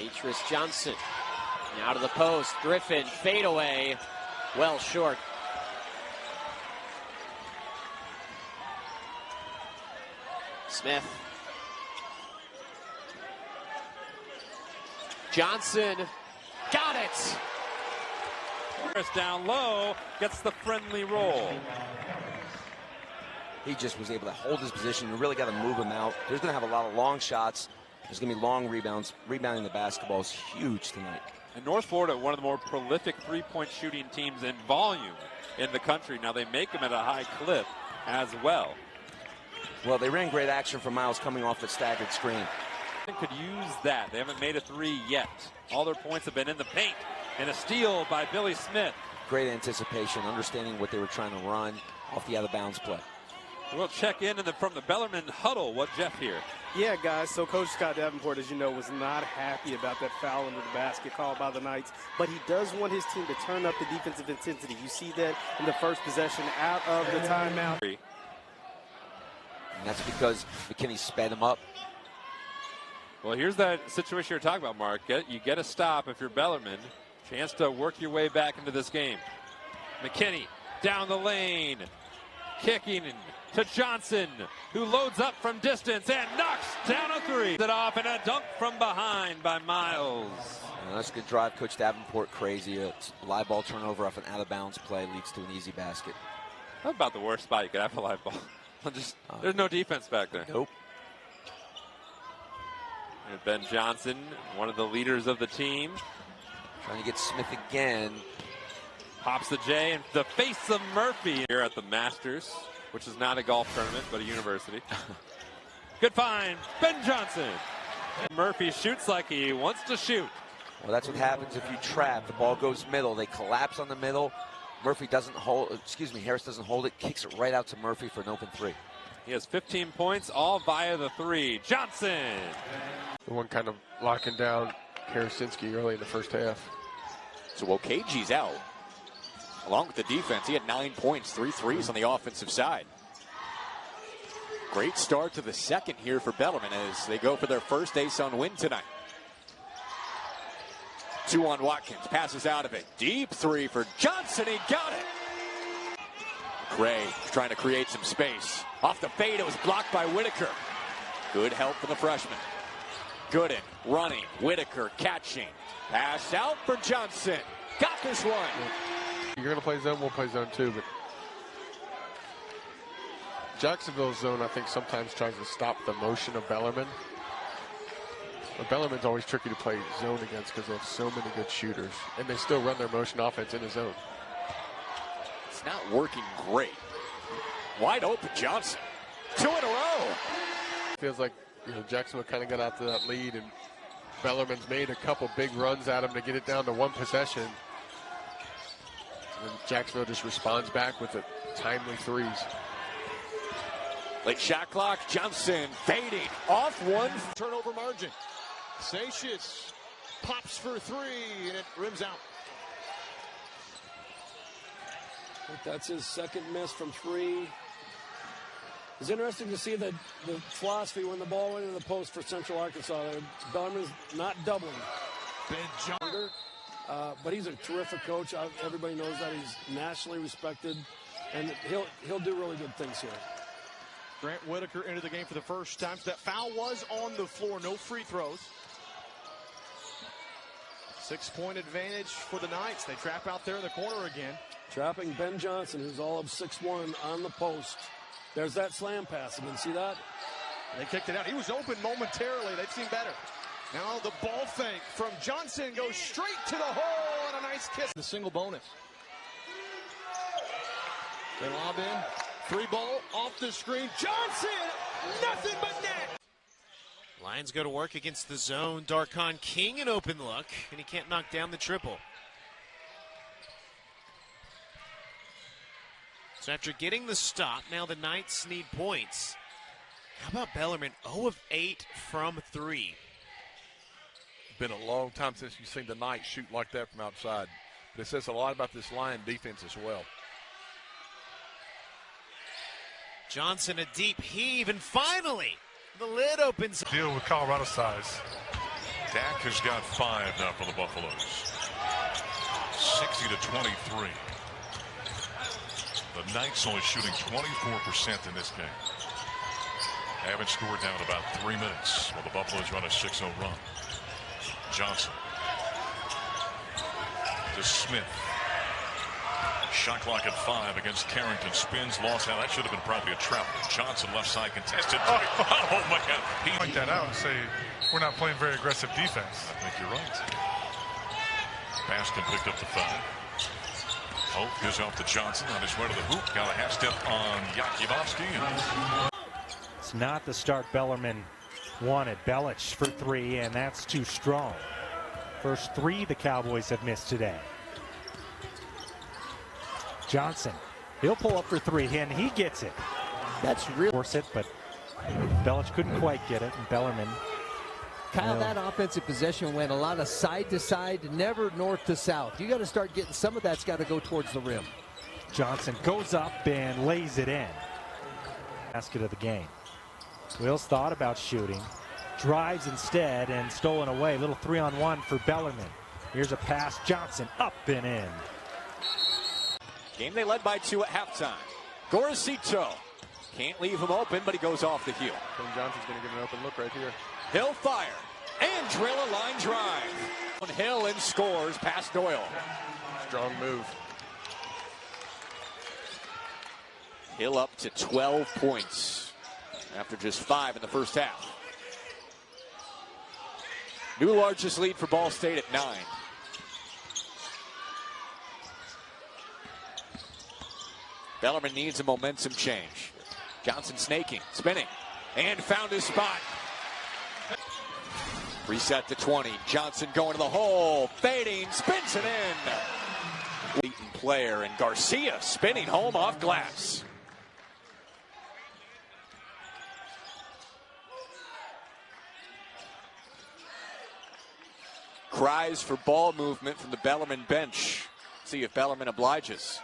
Demetrius Johnson. Now to the post. Griffin, fadeaway. Well short. Smith. Johnson. Got it! Harris down low, gets the friendly roll. He just was able to hold his position. You really got to move him out. There's going to have a lot of long shots. There's going to be long rebounds. Rebounding the basketball is huge tonight. And North Florida, one of the more prolific three-point shooting teams in volume in the country. Now they make them at a high clip as well. Well, they ran great action from Miles coming off the staggered screen. Could use that. They haven't made a three yet. All their points have been in the paint. And a steal by Billy Smith. Great anticipation, understanding what they were trying to run off the out-of-bounds play. We'll check in from the Bellarmine huddle. What Jeff here? Yeah, guys, so Coach Scott Davenport, as you know, was not happy about that foul under the basket called by the Knights, but he does want his team to turn up the defensive intensity. You see that in the first possession out of the timeout. And that's because McKinney sped him up. Well, here's that situation you're talking about, Mark. You get a stop if you're Bellarmine. Chance to work your way back into this game. McKinney down the lane. Kicking to Johnson, who loads up from distance and knocks down a three. It off and a dunk from behind by Miles. That's a good drive. Coach Davenport crazy. A live ball turnover off an out-of-bounds play leads to an easy basket. That's about the worst spot you could have a live ball. There's no defense back there. Nope. And Ben Johnson, one of the leaders of the team. Trying to get Smith again. Pops the J in the face of Murphy here at the Masters, which is not a golf tournament, but a university. Good find, Ben Johnson. Murphy shoots like he wants to shoot. Well, that's what happens if you trap. The ball goes middle. They collapse on the middle. Murphy doesn't hold, Harris doesn't hold it, kicks it right out to Murphy for an open three. He has 15 points, all via the three. Johnson. The one kind of locking down Karasinski early in the first half. So Okaji's out. Along with the defense, he had 9 points, 3 threes on the offensive side. Great start to the second here for Bellarmine as they go for their first ASUN win tonight. 2 on Watkins, passes out of it. Deep three for Johnson, he got it. Gray trying to create some space. Off the fade, it was blocked by Whitaker. Good help from the freshman. Gooden running, Whitaker catching. Pass out for Johnson. Got this one. You're going to play zone, we'll play zone too, but Jacksonville's zone, I think, sometimes tries to stop the motion of Bellarmine. But Bellarmine's always tricky to play zone against because they have so many good shooters, and they still run their motion offense in the zone. It's not working great. Wide open Johnson. 2 in a row. Feels like Jacksonville kind of got out to that lead, and Bellarmine's made a couple big runs at him to get it down to one possession. And Jacksonville just responds back with the timely threes. Late shot clock. Johnson fading off one. Turnover margin. Satius pops for 3 and it rims out. I think that's his second miss from 3. It's interesting to see the philosophy when the ball went into the post for Central Arkansas. Bellarmine's not doubling. Ben Johnson. But he's a terrific coach. Everybody knows that. He's nationally respected, and he'll do really good things here. Grant Whitaker into the game for the first time. So that foul was on the floor. No free throws. 6-point advantage for the Knights. They trap out there in the corner again. Trapping Ben Johnson, who's all of 6'1", on the post. There's that slam pass again. See that? They kicked it out. He was open momentarily. They've seen better. Now the ball fake from Johnson goes straight to the hole and a nice kiss. The single bonus. They lob in. 3 ball off the screen. Johnson! Nothing but net! Lions go to work against the zone. Darkon King an open look, and he can't knock down the triple. So after getting the stop, now the Knights need points. How about Bellarmine? 0 of 8 from 3. Been a long time since you've seen the Knights shoot like that from outside. But it says a lot about this Lion defense as well. Johnson a deep heave, and finally the lid opens. Deal with Colorado size. Dak has got 5 now for the Buffaloes. 60-23. The Knights only shooting 24% in this game. Haven't scored now in about 3 minutes while the Buffaloes run a 6-0 run. Johnson to Smith. Shot clock at 5 against Carrington. Spins, lost out. That should have been probably a trap. Johnson left side contested. Oh my God. He point that out and say we're not playing very aggressive defense. I think you're right. Baskin picked up the 5. Hope gives off to Johnson on his way to the hoop. Got a half step on Yakubowski. It's not the start Bellarmine wanted. Belich for 3, and that's too strong. First 3 the Cowboys have missed today. Johnson, he'll pull up for 3, and he gets it. That's really force it, but Belich couldn't quite get it, and Bellarmine. Kyle, that offensive possession went a lot of side to side, never north to south. You got to start getting some of that's got to go towards the rim. Johnson goes up and lays it in. Basket of the game. Wills thought about shooting, drives instead, and stolen away. Little 3-on-1 for Bellarmine. Here's a pass. Johnson up and in. Game they led by 2 at halftime. Gorosito can't leave him open, but he goes off the heel. Ken Johnson's going to get an open look right here. He'll fire and drill a line drive. Hill and scores past Doyle. Strong move. Hill up to 12 points after just 5 in the first half. New largest lead for Ball State at 9. Bellarmine needs a momentum change. Johnson snaking, spinning, and found his spot. Reset to 20. Johnson going to the hole, fading, spins it in. Leading player, and Garcia spinning home off glass. Cries for ball movement from the Bellarmine bench. See if Bellarmine obliges.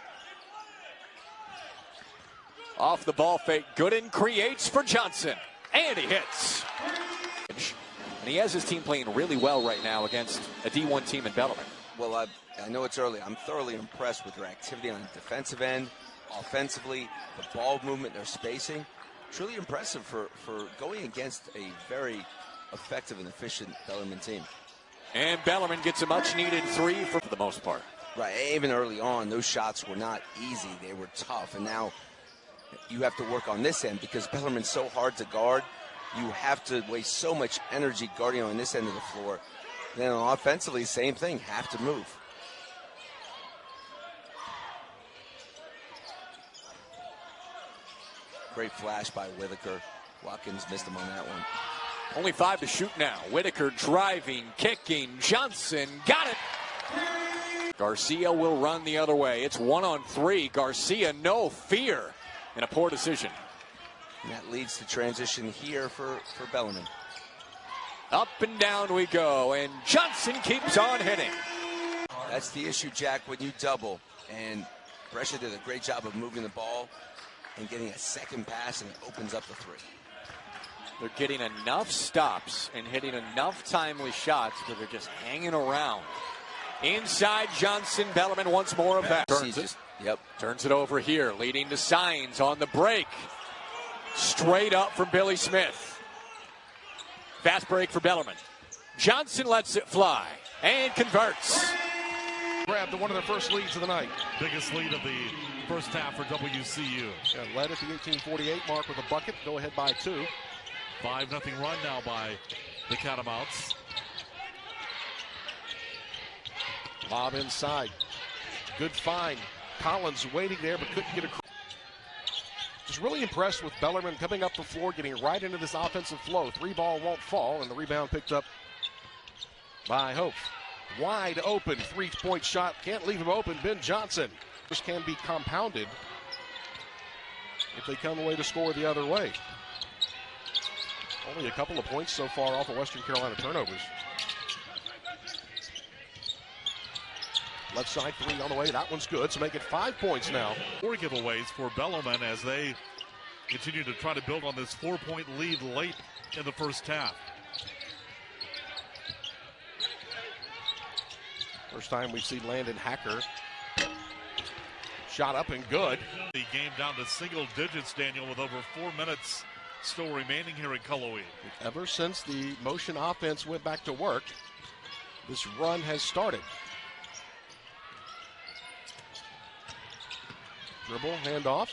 Off the ball fake, Gooden creates for Johnson, and he hits. And he has his team playing really well right now against a D1 team in Bellarmine. Well, I know it's early. I'm thoroughly impressed with their activity on the defensive end, offensively, the ball movement, their spacing. Truly impressive for going against a very effective and efficient Bellarmine team. And Bellarmine gets a much-needed 3 for the most part. Right, even early on, those shots were not easy. They were tough, and now you have to work on this end because Bellarmine's so hard to guard. You have to waste so much energy guarding on this end of the floor. Then offensively, same thing, have to move. Great flash by Whitaker. Watkins missed him on that one. Only 5 to shoot now. Whitaker driving, kicking. Johnson got it. Garcia will run the other way. It's 1-on-3. Garcia, no fear. And a poor decision. And that leads to transition here for Bellarmine. Up and down we go, and Johnson keeps on hitting. That's the issue, Jack, when you double. And Brescia did a great job of moving the ball and getting a second pass, and it opens up the 3. They're getting enough stops and hitting enough timely shots where they're just hanging around. Inside Johnson, Bellarmine once more a pass. Turns it over here, leading to Signs on the break. Straight up from Billy Smith. Fast break for Bellarmine. Johnson lets it fly and converts. Grabbed one of their first leads of the night. Biggest lead of the first half for WCU. And led at the 1848 mark with a bucket. Go ahead by 2. 5-0 run now by the Catamounts. Lob inside. Good find. Collins waiting there but couldn't get across. Just really impressed with Bellarmine coming up the floor, getting right into this offensive flow. 3-ball won't fall, and the rebound picked up by Hope. Wide open 3-point shot. Can't leave him open. Ben Johnson. This can be compounded if they come away to score the other way. Only a couple of points so far off of Western Carolina turnovers. Left side 3 on the way. That one's good. So make it 5 points now. 4 giveaways for Bellarmine as they continue to try to build on this 4-point lead late in the first half. First time we've seen Landon Hacker. Shot up and good. The game down to single digits, Daniel, with over 4 minutes still remaining here in Cullowhee. Ever since the motion offense went back to work, this run has started. Dribble, handoff,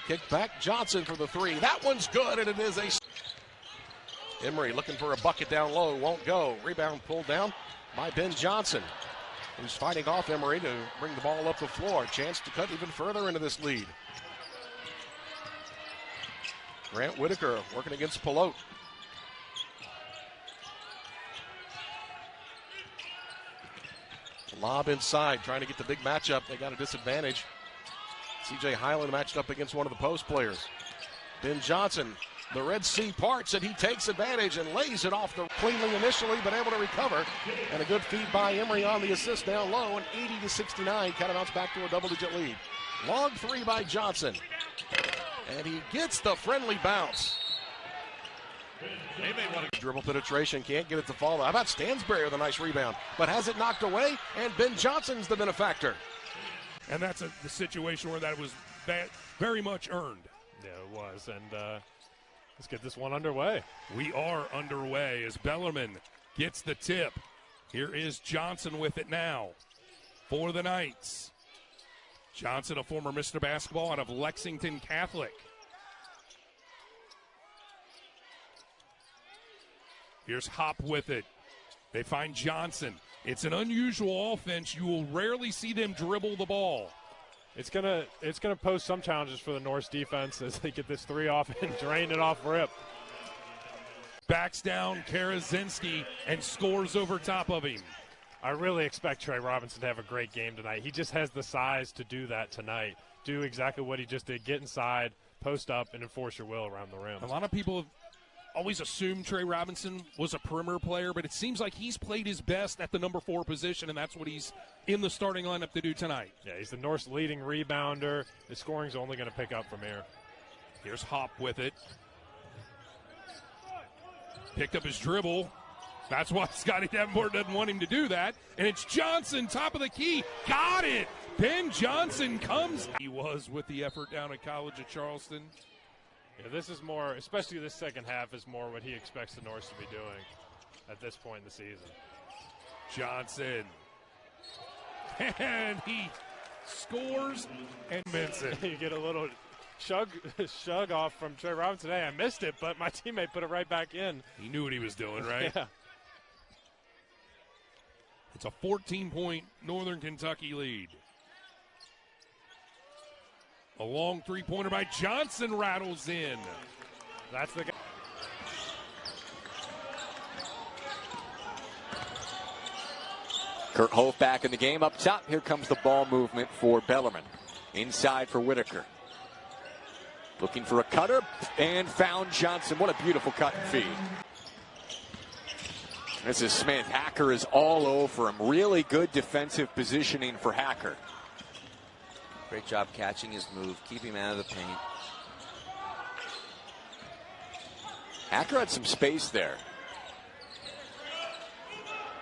kick back, Johnson for the three. That one's good, and it is a... Emery looking for a bucket down low, won't go. Rebound pulled down by Ben Johnson, who's fighting off Emery to bring the ball up the floor. Chance to cut even further into this lead. Grant Whitaker working against Pelote. Lob inside, trying to get the big matchup. They got a disadvantage. C.J. Highland matched up against one of the post players. Ben Johnson, the Red Sea parts, and he takes advantage and lays it off the cleanly initially, but able to recover. And a good feed by Emery on the assist down low, and 80-69, Catamounts back to a double-digit lead. Long three by Johnson, and he gets the friendly bounce. They may want to Dribble penetration, can't get it to fall. How about Stansberry with a nice rebound, but has it knocked away, and Ben Johnson's the benefactor. And that's the situation where that was very much earned. Yeah, it was. And let's get this one underway. We are underway as Bellarmine gets the tip. Here is Johnson with it now for the Knights. Johnson, a former Mr. Basketball out of Lexington Catholic. Here's Hop with it. They find Johnson. It's an unusual offense. You will rarely see them dribble the ball. It's gonna pose some challenges for the Norse defense as they get this three off and drain it off rip. Backs down Karazinski and scores over top of him. I really expect Trey Robinson to have a great game tonight. He just has the size to do that tonight. Do exactly what he just did. Get inside, post up, and enforce your will around the rim. A lot of people have always assumed Trey Robinson was a perimeter player, but it seems like he's played his best at the number 4 position, and that's what he's in the starting lineup to do tonight. Yeah, he's the North's leading rebounder. His scoring's only going to pick up from here. Here's Hop with it. Picked up his dribble. That's why Scotty Davenport doesn't want him to do that. And it's Johnson, top of the key. Got it! Ben Johnson comes. He was with the effort down at College of Charleston. Yeah, this is more, especially this second half, is more what he expects the Norse to be doing at this point in the season. Johnson. And he scores and mints it. You get a little shrug off from Trey Robinson. Hey, I missed it, but my teammate put it right back in. He knew what he was doing, right? Yeah. It's a 14-point Northern Kentucky lead. A long three-pointer by Johnson rattles in. That's the guy. Kurt Holt back in the game up top. Here comes the ball movement for Bellarmine. Inside for Whitaker. Looking for a cutter and found Johnson. What a beautiful cut and feed. This is Smith. Hacker is all over him. Really good defensive positioning for Hacker. Great job catching his move, keeping him out of the paint. Hacker had some space there.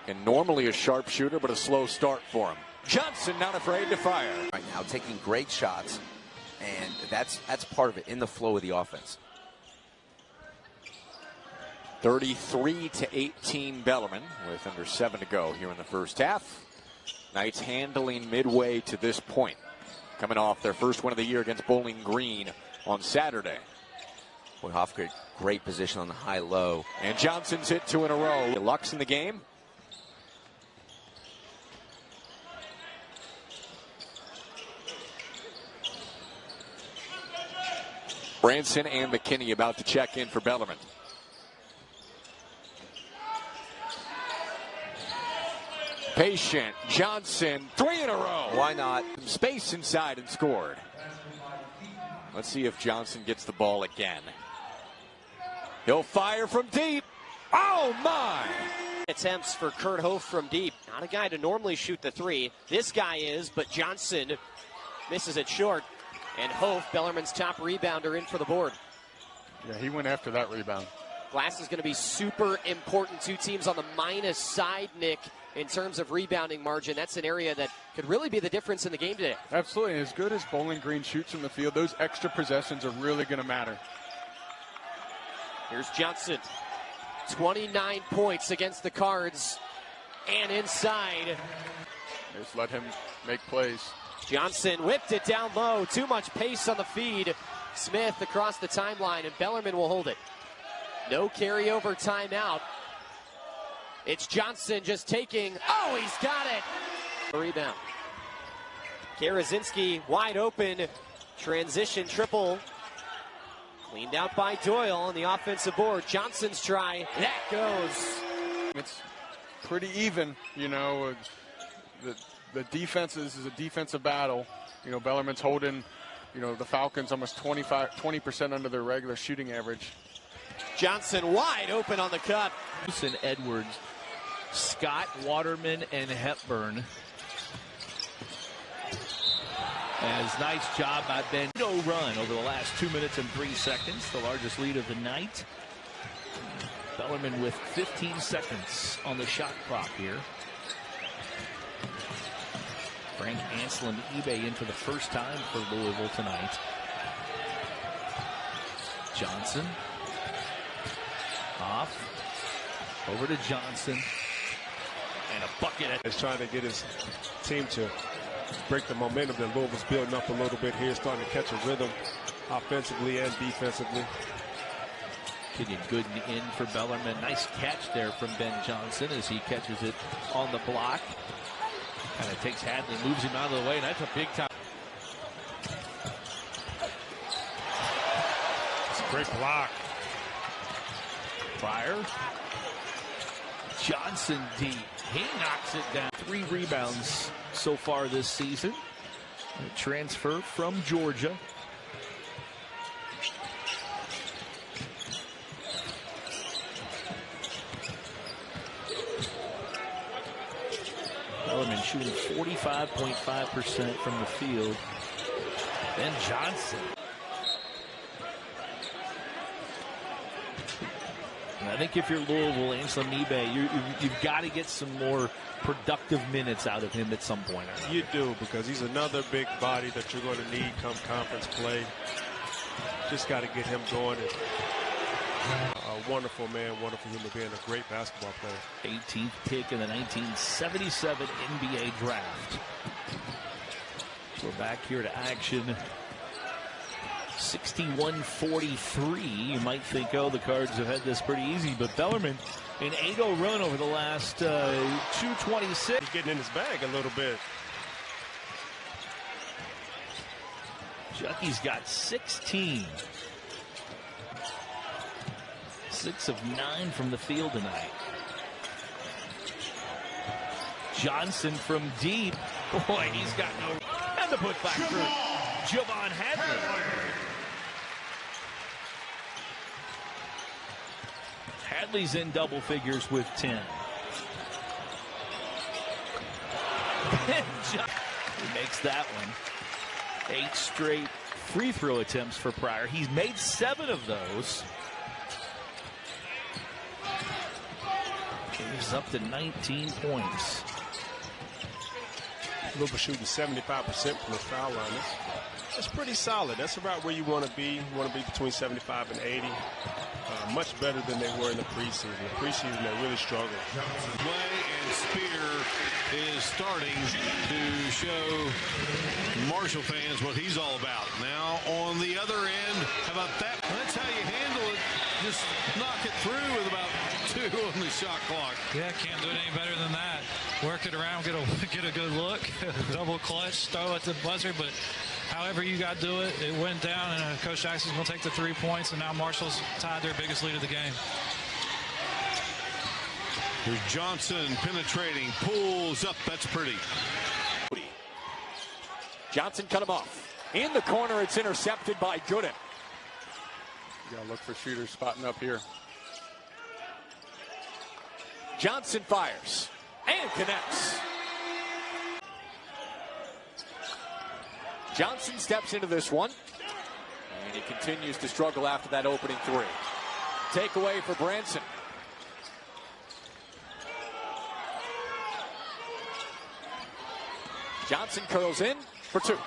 And normally a sharp shooter, but a slow start for him. Johnson not afraid to fire. Right now, taking great shots, and that's part of it, in the flow of the offense. 33-18 Bellarmine with under 7 to go here in the first half. Knights handling midway to this point. Coming off their first win of the year against Bowling Green on Saturday. Boy, Hofker, great position on the high-low. And Johnson's hit 2 in a row. Lux in the game. Branson and McKinney about to check in for Bellarmine. Patient, Johnson, 3 in a row. Why not? Some space inside and scored. Let's see if Johnson gets the ball again. He'll fire from deep. Oh, my! Attempts for Kurt Hof from deep. Not a guy to normally shoot the 3. This guy is, but Johnson misses it short. And Hof, Bellarmine's top rebounder, in for the board. Yeah, he went after that rebound. Glass is going to be super important. Two teams on the minus side, Nick, in terms of rebounding margin. That's an area that could really be the difference in the game today. Absolutely. As good as Bowling Green shoots from the field, those extra possessions are really going to matter. Here's Johnson. 29 points against the Cards. And inside. Just let him make plays. Johnson whipped it down low. Too much pace on the feed. Smith across the timeline, and Bellarmine will hold it. No carryover timeout. It's Johnson just taking. Oh, he's got it. Rebound. Karazinski wide open. Transition triple. Cleaned out by Doyle on the offensive board. Johnson's try. That goes. It's pretty even, you know. The defense is a defensive battle. You know, Bellarmine's holding, you know, the Falcons almost 20% under their regular shooting average. Johnson wide open on the cut. Edwards, Scott, Waterman, and Hepburn. As nice job by Ben. Run over the last 2 minutes and 3 seconds, the largest lead of the night. Bellarmine with 15 seconds on the shot clock here. Frank Anselm eBay in for the first time for Louisville tonight. Johnson off over to Johnson, and a bucket. He's trying to get his team to break the momentum that Louisville's building up a little bit here, starting to catch a rhythm offensively and defensively. Kenyon Gooden in for Bellarmine. Nice catch there from Ben Johnson as he catches it on the block. Kind of takes Hadley, moves him out of the way, and that's a big time. It's a great block. Pryor. Johnson deep. He knocks it down. 3 rebounds so far this season. A transfer from Georgia. Bellarmine shooting 45.5% from the field. Ben Johnson. And I think if you're Louisville, Anselm eBay, you've got to get some more productive minutes out of him at some point. You do, because he's another big body that you're going to need come conference play. Just got to get him going. A wonderful man, wonderful human being, a great basketball player. 18th pick in the 1977 NBA draft. We're back here to action. 61-43. You might think, oh, the Cards have had this pretty easy, but Bellarmine, an 8-0 run over the last 2:26. He's getting in his bag a little bit. Jucky's got 16. 6 of 9 from the field tonight. Johnson from deep. Boy, he's got no. And the putback through Javon Hadley. Hadley's in double figures with 10. He makes that one. 8 straight free throw attempts for Pryor. He's made 7 of those. He's up to 19 points. Louisville shooting 75% from the foul line. That's pretty solid. That's about where you want to be. You want to be between 75 and 80. Much better than they were in the preseason. The preseason, they really struggled. Way and Spear is starting to show Marshall fans what he's all about. Now on the other end, how about that? That's how you handle it. Just knock it through with about 2 on the shot clock. Yeah, can't do it any better than that. Work it around, get a good look, double clutch, throw at the buzzer, but however you got to do it, it went down, and Coach Jackson's going to take the 3 points, and now Marshall's tied their biggest lead of the game. Here's Johnson penetrating, pulls up. That's pretty. Johnson cut him off. In the corner, it's intercepted by Gooden. You got to look for shooters spotting up here. Johnson fires and connects. Johnson steps into this one, and he continues to struggle after that opening 3. takeaway for Branson. Johnson curls in for 2.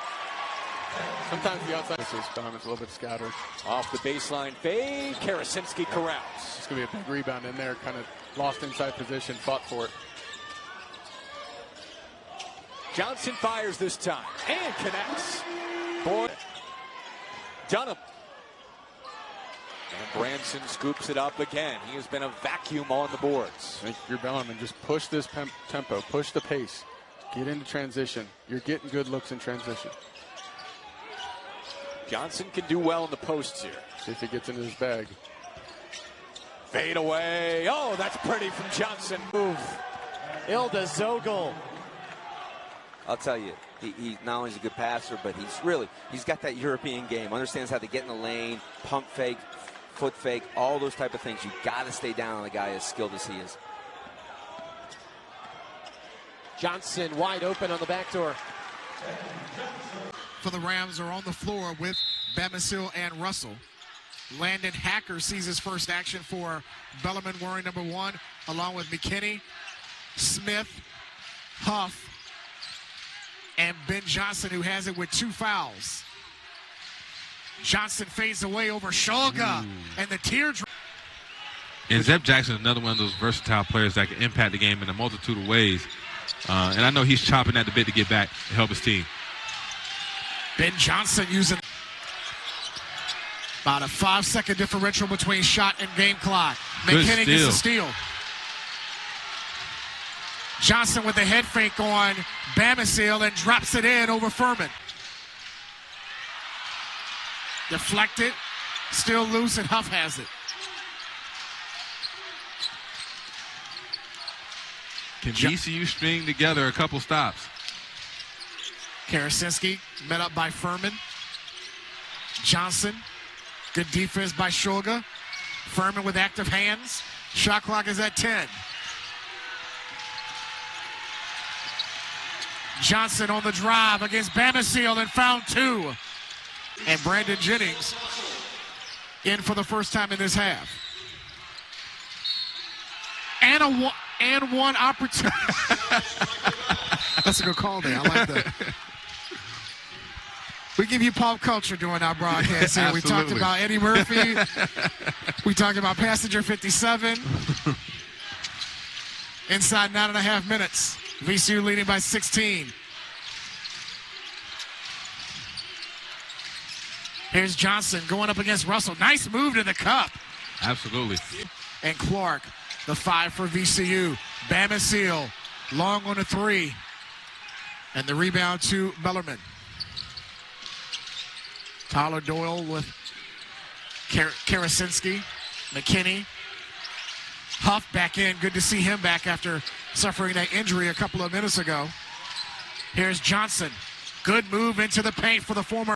Sometimes the outside is a little bit scattered. Off the baseline fade, Karasinski corrals. It's going to be a big rebound in there, kind of lost inside position, fought for it. Johnson fires this time and connects. Boy, Dunham. And Branson scoops it up again. He has been a vacuum on the boards. If you're Bellarmine, just push this tempo, push the pace, get into transition. You're getting good looks in transition. Johnson can do well in the posts here. See if he gets into his bag. Fade away. Oh, that's pretty from Johnson. Move. Ilda Zogel. I'll tell you, he not only is a good passer, but he's got that European game. Understands how to get in the lane, pump fake, foot fake, all those type of things. You got to stay down on a guy as skilled as he is. Johnson wide open on the back door. For the Rams are on the floor with Bamisil and Russell. Landon Hacker sees his first action for Bellarmine wearing number 1, along with McKinney, Smith, Huff, and Ben Johnson, who has it with 2 fouls. Johnson fades away over Shulga, and the teardrop. And Zeb Jackson is another one of those versatile players that can impact the game in a multitude of ways. And I know he's chopping at the bit to get back to help his team. Ben Johnson using about a 5-second differential between shot and game clock. McKinney gets the steal. Johnson with the head fake on Bamisil and drops it in over Furman. Deflected, still loose, and Huff has it. Can VCU string together a couple stops? Karasinski met up by Furman. Johnson, good defense by Shulga. Furman with active hands. Shot clock is at 10. Johnson on the drive against Bamisil and found 2. And Brandon Jennings in for the first time in this half. And one opportunity. That's a good call there. I like that. We give you pop culture during our broadcast here. We talked about Eddie Murphy. We talked about Passenger 57. Inside 9.5 minutes. VCU leading by 16. Here's Johnson going up against Russell. Nice move to the cup. Absolutely. And Clark, the 5 for VCU. Bamisil, long on the 3. And the rebound to Bellarmine. Tyler Doyle with Karasinski, McKinney. Huff back in. Good to see him back after suffering that injury a couple of minutes ago. Here's Johnson. Good move into the paint for the former